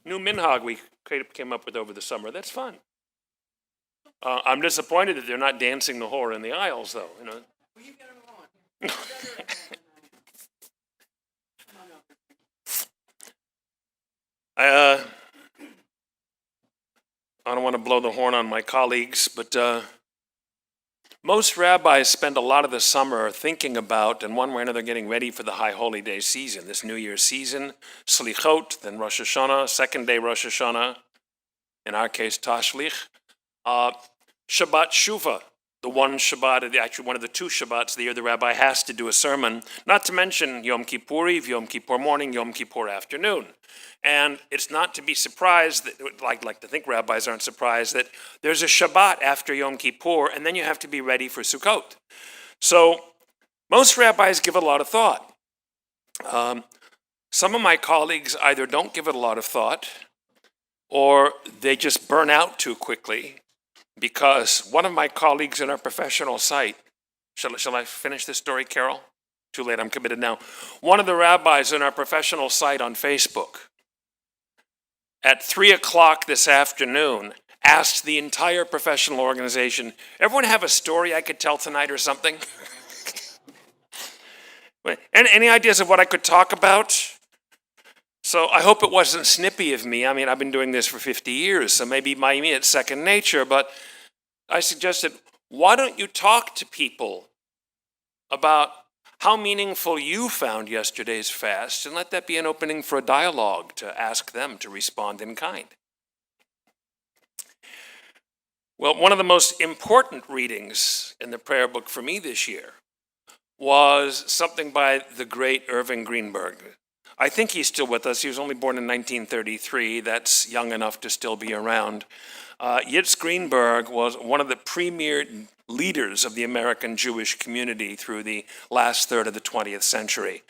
new minhag we came up with over the summer. That's fun. I'm disappointed that they're not dancing the whore in the aisles, though. You know. I don't want to blow the horn on my colleagues, but most rabbis spend a lot of the summer thinking about, in one way or another, getting ready for the High Holy Day season, this New Year's season, Slichot, then Rosh Hashanah, second day Rosh Hashanah, in our case, Tashlich, Shabbat Shuvah, the one Shabbat, actually one of the two Shabbats of the year the rabbi has to do a sermon, not to mention Yom Kippur Eve, Yom Kippur morning, Yom Kippur afternoon. And it's not to be surprised, that, like to think rabbis aren't surprised, that there's a Shabbat after Yom Kippur, and then you have to be ready for Sukkot. So most rabbis give it a lot of thought. Some of my colleagues either don't give it a lot of thought, or they just burn out too quickly, because one of my colleagues in our professional site, shall I finish this story, Carol? Too late, I'm committed now. One of the rabbis in our professional site on Facebook, at 3 o'clock this afternoon, asked the entire professional organization, everyone have a story I could tell tonight or something? Any ideas of what I could talk about? So I hope it wasn't snippy of me. I mean, I've been doing this for 50 years, so maybe it's second nature, but I suggested, why don't you talk to people about how meaningful you found yesterday's fast, and let that be an opening for a dialogue to ask them to respond in kind. Well, one of the most important readings in the prayer book for me this year was something by the great Irving Greenberg. I think he's still with us. He was only born in 1933. That's young enough to still be around. Yitz Greenberg was one of the premier leaders of the American Jewish community through the last third of the 20th century.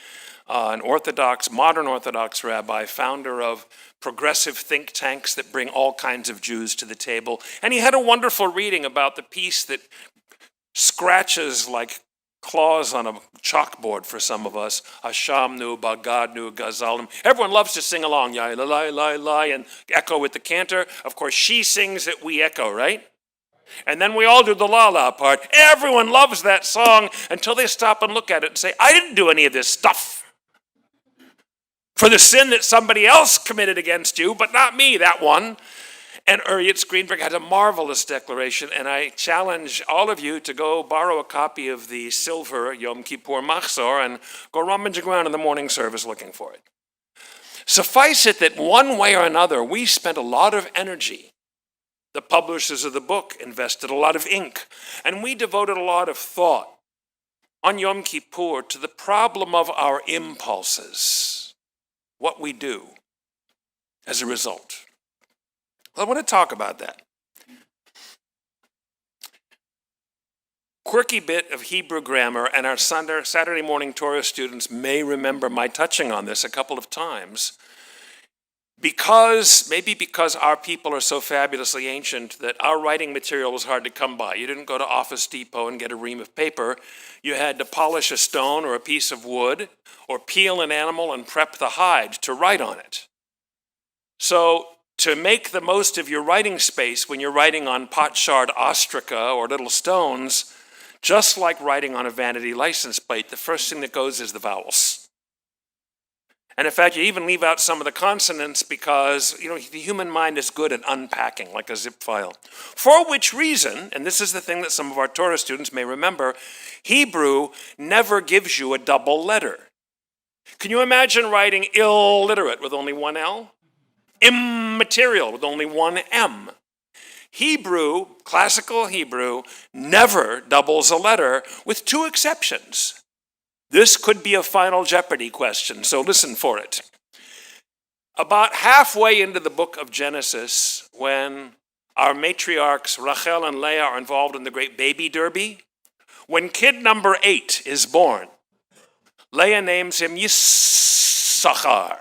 An Orthodox, modern Orthodox rabbi, founder of progressive think tanks that bring all kinds of Jews to the table. And he had a wonderful reading about the piece that scratches like claws on a chalkboard for some of us. Hashamnu, Bagadnu, Gazalim. Everyone loves to sing along, ya la la la, and echo with the cantor. Of course, she sings it, we echo, right? And then we all do the la la part. Everyone loves that song until they stop and look at it and say, I didn't do any of this stuff. For the sin that somebody else committed against you, but not me, that one. And Yitz Greenberg had a marvelous declaration, and I challenge all of you to go borrow a copy of the silver Yom Kippur Machzor and go rummage around in the morning service looking for it. Suffice it that one way or another, we spent a lot of energy. The publishers of the book invested a lot of ink, and we devoted a lot of thought on Yom Kippur to the problem of our impulses, what we do as a result. I want to talk about that. Quirky bit of Hebrew grammar, and our Saturday morning Torah students may remember my touching on this a couple of times. Maybe because our people are so fabulously ancient that our writing material was hard to come by. You didn't go to Office Depot and get a ream of paper. You had to polish a stone or a piece of wood or peel an animal and prep the hide to write on it. So to make the most of your writing space when you're writing on potsherd ostraca or little stones, just like writing on a vanity license plate, the first thing that goes is the vowels. And in fact, you even leave out some of the consonants because, the human mind is good at unpacking like a zip file. For which reason, and this is the thing that some of our Torah students may remember, Hebrew never gives you a double letter. Can you imagine writing illiterate with only one L? Immaterial with only one M. Hebrew, classical Hebrew, never doubles a letter with two exceptions. This could be a Final Jeopardy question, so listen for it. About halfway into the book of Genesis, when our matriarchs Rachel and Leah are involved in the great baby derby, when kid number 8 is born, Leah names him Yissachar.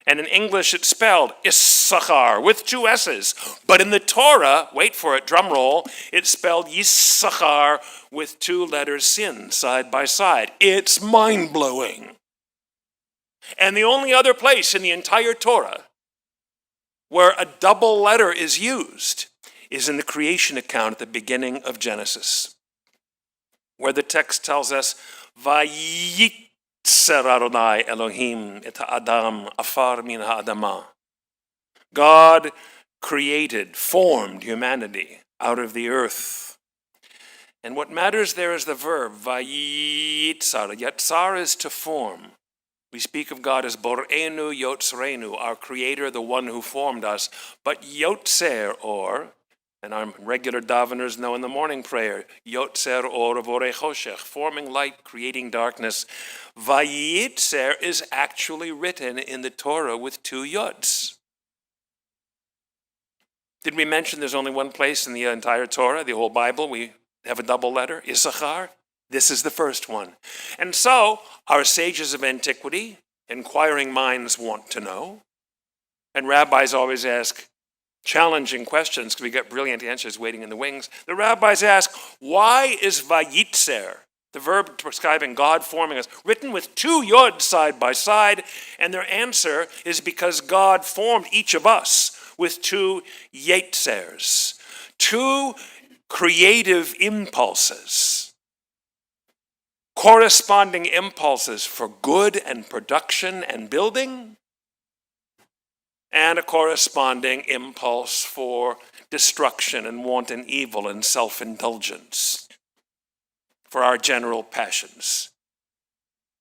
And in English it's spelled Issachar with 2 S's. But in the Torah, wait for it, drum roll, it's spelled Yissachar with 2 letters sin side by side. It's mind-blowing. And the only other place in the entire Torah where a double letter is used is in the creation account at the beginning of Genesis, where the text tells us, Vayitzer Adonai Elohim et ha'adam afar min ha'adamah. God created, formed humanity out of the earth. And what matters there is the verb, Vayitzar. Yatzar is to form. We speak of God as Bor'enu Yotzreinu, our creator, the one who formed us. But Yotzer, and our regular daveners know in the morning prayer, Yotzer or Vorei Choshech, forming light, creating darkness. Vayitzer is actually written in the Torah with two yods. Did we mention there's only one place in the entire Torah, the whole Bible, we have a double letter, Issachar? This is the first one. And so, our sages of antiquity, inquiring minds want to know, and rabbis always ask challenging questions because we got brilliant answers waiting in the wings. The rabbis ask, why is Vayitzer, the verb describing God forming us, written with two yods side by side? And their answer is because God formed each of us with two yetzers, two creative impulses, corresponding impulses for good and production and building, and a corresponding impulse for destruction and wanton evil and self-indulgence, for our general passions.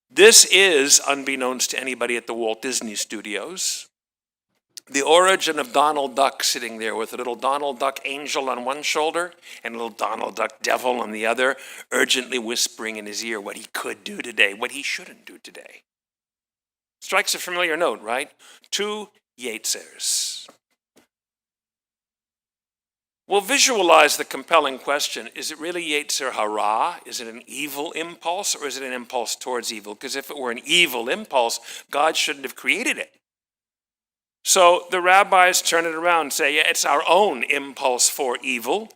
This is, unbeknownst to anybody at the Walt Disney Studios, the origin of Donald Duck sitting there with a little Donald Duck angel on one shoulder and a little Donald Duck devil on the other, urgently whispering in his ear what he could do today, what he shouldn't do today. Strikes a familiar note, right? Two yetzers. We'll visualize the compelling question, is it really yetzer hara? Is it an evil impulse or is it an impulse towards evil? Because if it were an evil impulse, God shouldn't have created it. So the rabbis turn it around and say, yeah, it's our own impulse for evil.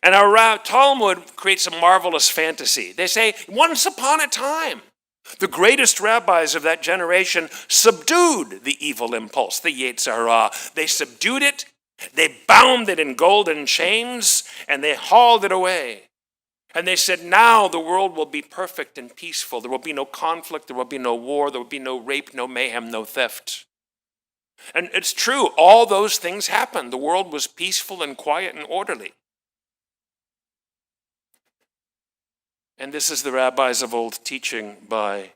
And our Talmud creates a marvelous fantasy. They say, once upon a time, the greatest rabbis of that generation subdued the evil impulse, the yetzer hara. They subdued it, they bound it in golden chains, and they hauled it away. And they said, now the world will be perfect and peaceful. There will be no conflict, there will be no war, there will be no rape, no mayhem, no theft. And it's true, all those things happened. The world was peaceful and quiet and orderly. And this is the rabbis of old teaching by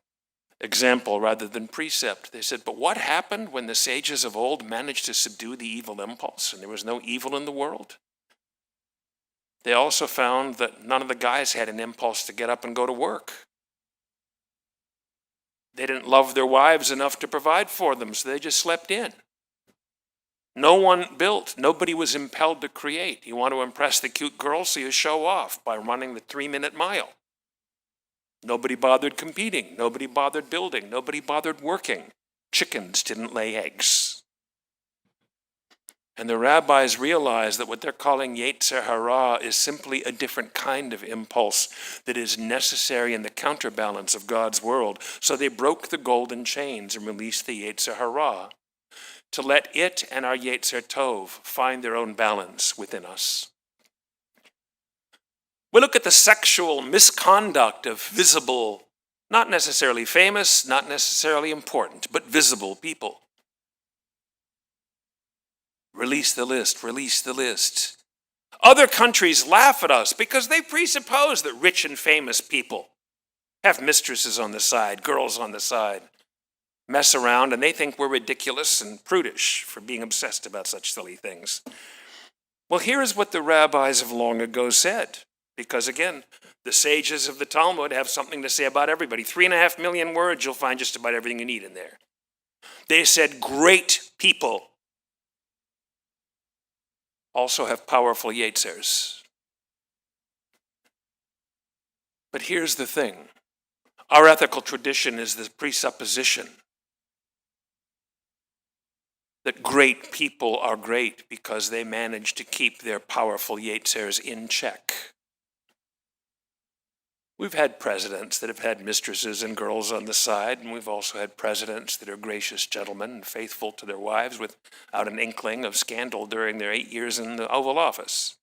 example rather than precept. They said, but what happened when the sages of old managed to subdue the evil impulse and there was no evil in the world? They also found that none of the guys had an impulse to get up and go to work. They didn't love their wives enough to provide for them, so they just slept in. No one built. Nobody was impelled to create. You want to impress the cute girls, so you show off by running the 3-minute mile. Nobody bothered competing. Nobody bothered building. Nobody bothered working. Chickens didn't lay eggs. And the rabbis realized that what they're calling yetzer hara is simply a different kind of impulse that is necessary in the counterbalance of God's world. So they broke the golden chains and released the yetzer hara to let it and our yetzer tov find their own balance within us. We look at the sexual misconduct of visible, not necessarily famous, not necessarily important, but visible people. Release the list, release the list. Other countries laugh at us because they presuppose that rich and famous people have mistresses on the side, girls on the side, mess around, and they think we're ridiculous and prudish for being obsessed about such silly things. Well, here is what the rabbis of long ago said, because again, the sages of the Talmud have something to say about everybody. 3.5 million words, you'll find just about everything you need in there. They said great people also have powerful yetzers. But here's the thing. Our ethical tradition is the presupposition that great people are great because they manage to keep their powerful yetzers in check. We've had presidents that have had mistresses and girls on the side, and we've also had presidents that are gracious gentlemen and faithful to their wives without an inkling of scandal during their 8 years in the Oval Office.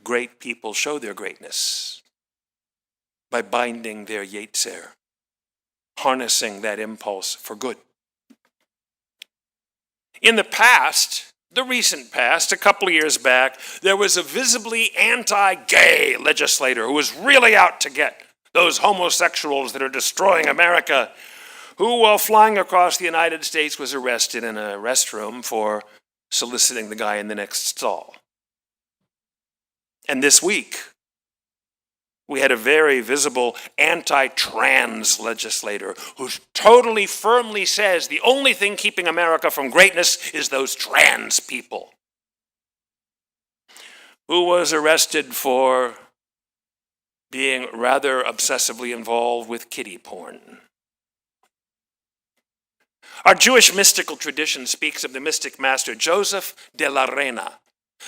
Great people show their greatness by binding their Yetzer, harnessing that impulse for good. In the past, the recent past, a couple of years back, there was a visibly anti-gay legislator who was really out to get those homosexuals that are destroying America, who, while flying across the United States, was arrested in a restroom for soliciting the guy in the next stall. And this week, we had a very visible anti-trans legislator who totally firmly says the only thing keeping America from greatness is those trans people, who was arrested for being rather obsessively involved with kiddie porn. Our Jewish mystical tradition speaks of the mystic master Joseph de la Reina,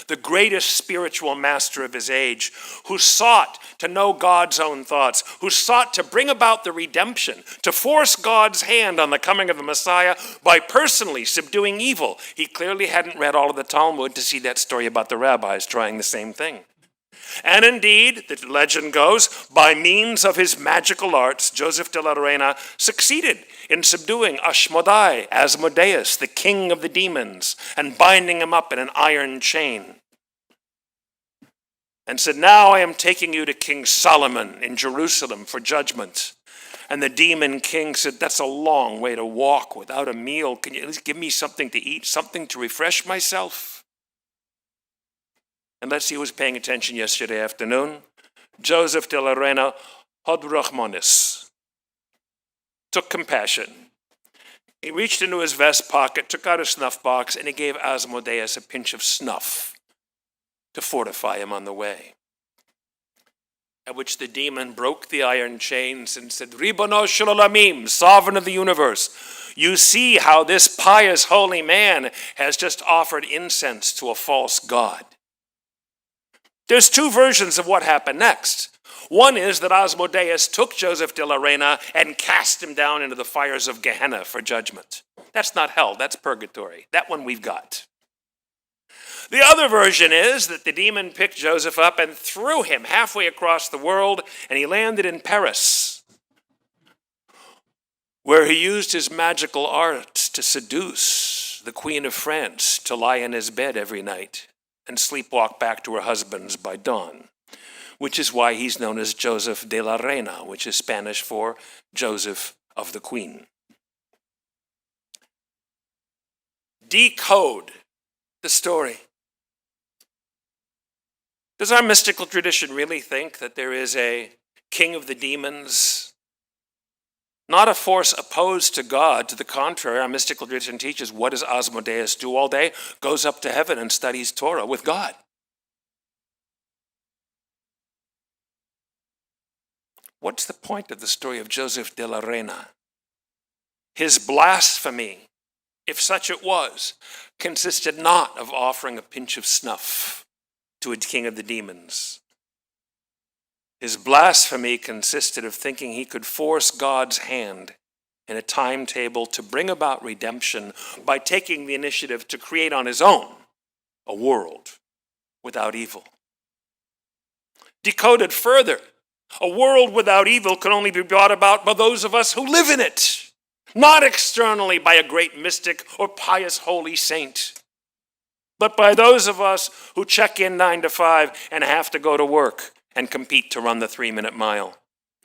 the greatest spiritual master of his age, who sought to know God's own thoughts, who sought to bring about the redemption, to force God's hand on the coming of the Messiah by personally subduing evil. He clearly hadn't read all of the Talmud to see that story about the rabbis trying the same thing. And indeed, the legend goes, by means of his magical arts, Joseph de la Reina succeeded in subduing Ashmodai, Asmodeus, the king of the demons, and binding him up in an iron chain. And said, now I am taking you to King Solomon in Jerusalem for judgment. And the demon king said, that's a long way to walk without a meal. Can you at least give me something to eat, something to refresh myself? And let's see who was paying attention yesterday afternoon. Joseph de la Reina had rachmanis, took compassion. He reached into his vest pocket, took out a snuff box, and he gave Asmodeus a pinch of snuff to fortify him on the way. At which the demon broke the iron chains and said, Ribono shel olamim, sovereign of the universe, you see how this pious holy man has just offered incense to a false god. There's two versions of what happened next. One is that Asmodeus took Joseph de la Reina and cast him down into the fires of Gehenna for judgment. That's not hell, that's purgatory. That one we've got. The other version is that the demon picked Joseph up and threw him halfway across the world, and he landed in Paris, where he used his magical arts to seduce the Queen of France to lie in his bed every night and sleepwalk back to her husband's by dawn, which is why he's known as Joseph de la Reina, which is Spanish for Joseph of the Queen. Decode the story. Does our mystical tradition really think that there is a king of the demons, not a force opposed to God? To the contrary, our mystical tradition teaches, what does Asmodeus do all day? Goes up to heaven and studies Torah with God. What's the point of the story of Joseph de la Reina? His blasphemy, if such it was, consisted not of offering a pinch of snuff to a king of the demons. His blasphemy consisted of thinking he could force God's hand in a timetable to bring about redemption by taking the initiative to create on his own a world without evil. Decoded further, a world without evil can only be brought about by those of us who live in it, not externally by a great mystic or pious holy saint, but by those of us who check in 9 to 5 and have to go to work and compete to run the 3-minute mile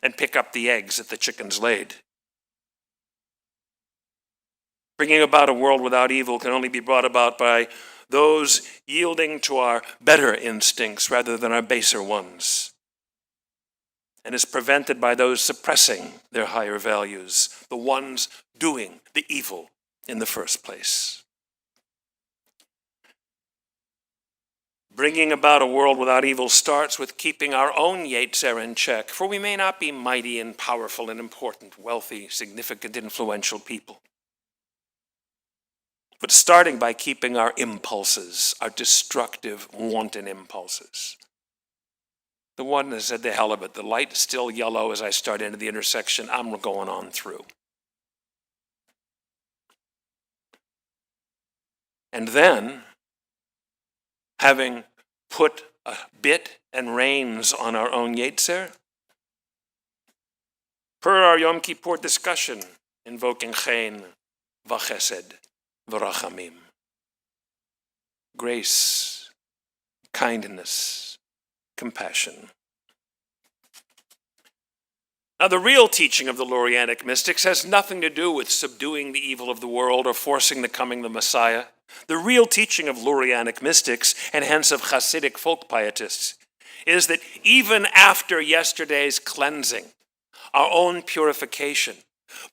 and pick up the eggs that the chickens laid. Bringing about a world without evil can only be brought about by those yielding to our better instincts rather than our baser ones, and is prevented by those suppressing their higher values, the ones doing the evil in the first place. Bringing about a world without evil starts with keeping our own Yetzer in check, for we may not be mighty and powerful and important, wealthy, significant, influential people. But starting by keeping our impulses, our destructive, wanton impulses, The one that said the hell of it. The light's still yellow as I start into the intersection. I'm going on through. And then, having put a bit and reins on our own Yetzer, per our Yom Kippur discussion, invoking Chen, V'chesed, V'rachamim. Grace, kindness, compassion. Now, the real teaching of the Lurianic mystics has nothing to do with subduing the evil of the world or forcing the coming of the Messiah. The real teaching of Lurianic mystics, and hence of Hasidic folk pietists, is that even after yesterday's cleansing, our own purification,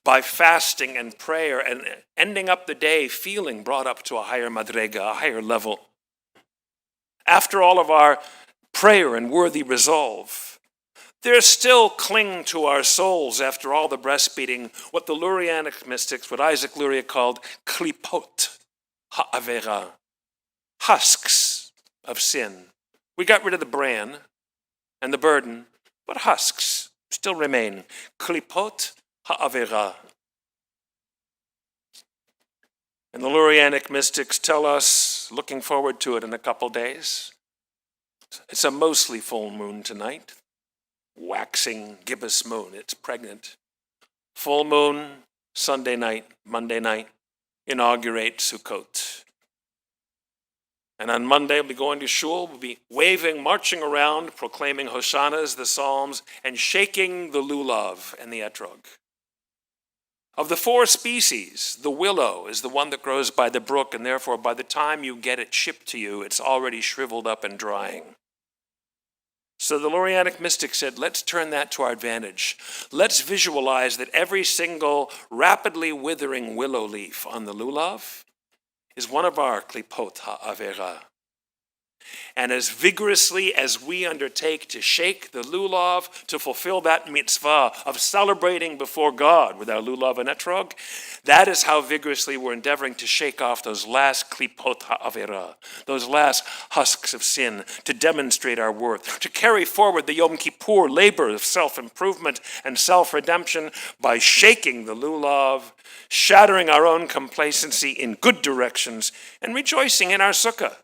by fasting and prayer and ending up the day feeling brought up to a higher madrega, a higher level, after all of our prayer and worthy resolve, there still cling to our souls after all the breastfeeding what the Lurianic mystics, what Isaac Luria called klipot ha'avera, husks of sin. We got rid of the bran and the burden, but husks still remain. Klipot ha'avera. And the Lurianic mystics tell us, looking forward to it in a couple days, it's a mostly full moon tonight. Waxing gibbous moon, it's pregnant. Full moon, Sunday night, Monday night, inaugurate Sukkot. And on Monday, we'll be going to shul, we'll be waving, marching around, proclaiming Hoshanas, the Psalms, and shaking the lulav and the etrog. Of the four species, the willow is the one that grows by the brook, and therefore by the time you get it shipped to you, it's already shriveled up and drying. So the Lurianic mystic said, let's turn that to our advantage. Let's visualize that every single rapidly withering willow leaf on the lulav is one of our klipot ha'avera. And as vigorously as we undertake to shake the lulav to fulfill that mitzvah of celebrating before God with our lulav and etrog, that is how vigorously we're endeavoring to shake off those last klipot ha'avera, those last husks of sin, to demonstrate our worth, to carry forward the Yom Kippur labor of self-improvement and self-redemption by shaking the lulav, shattering our own complacency in good directions, and rejoicing in our sukkah.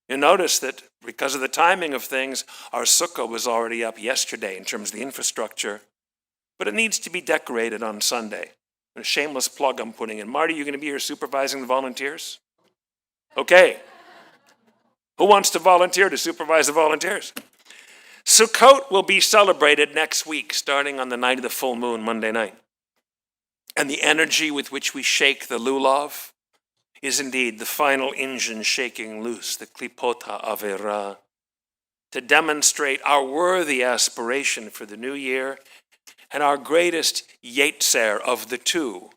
You notice that because of the timing of things, our sukkah was already up yesterday in terms of the infrastructure, but it needs to be decorated on Sunday. A shameless plug I'm putting in. Marty, you going to be here supervising the volunteers? Okay. Who wants to volunteer to supervise the volunteers? Sukkot will be celebrated next week, starting on the night of the full moon, Monday night. And the energy with which we shake the lulav is indeed the final engine shaking loose, the klipot ha'avera, to demonstrate our worthy aspiration for the new year and our greatest yetzer of the two,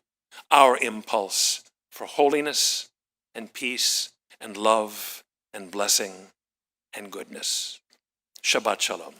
our impulse for holiness and peace and love and blessing and goodness. Shabbat Shalom.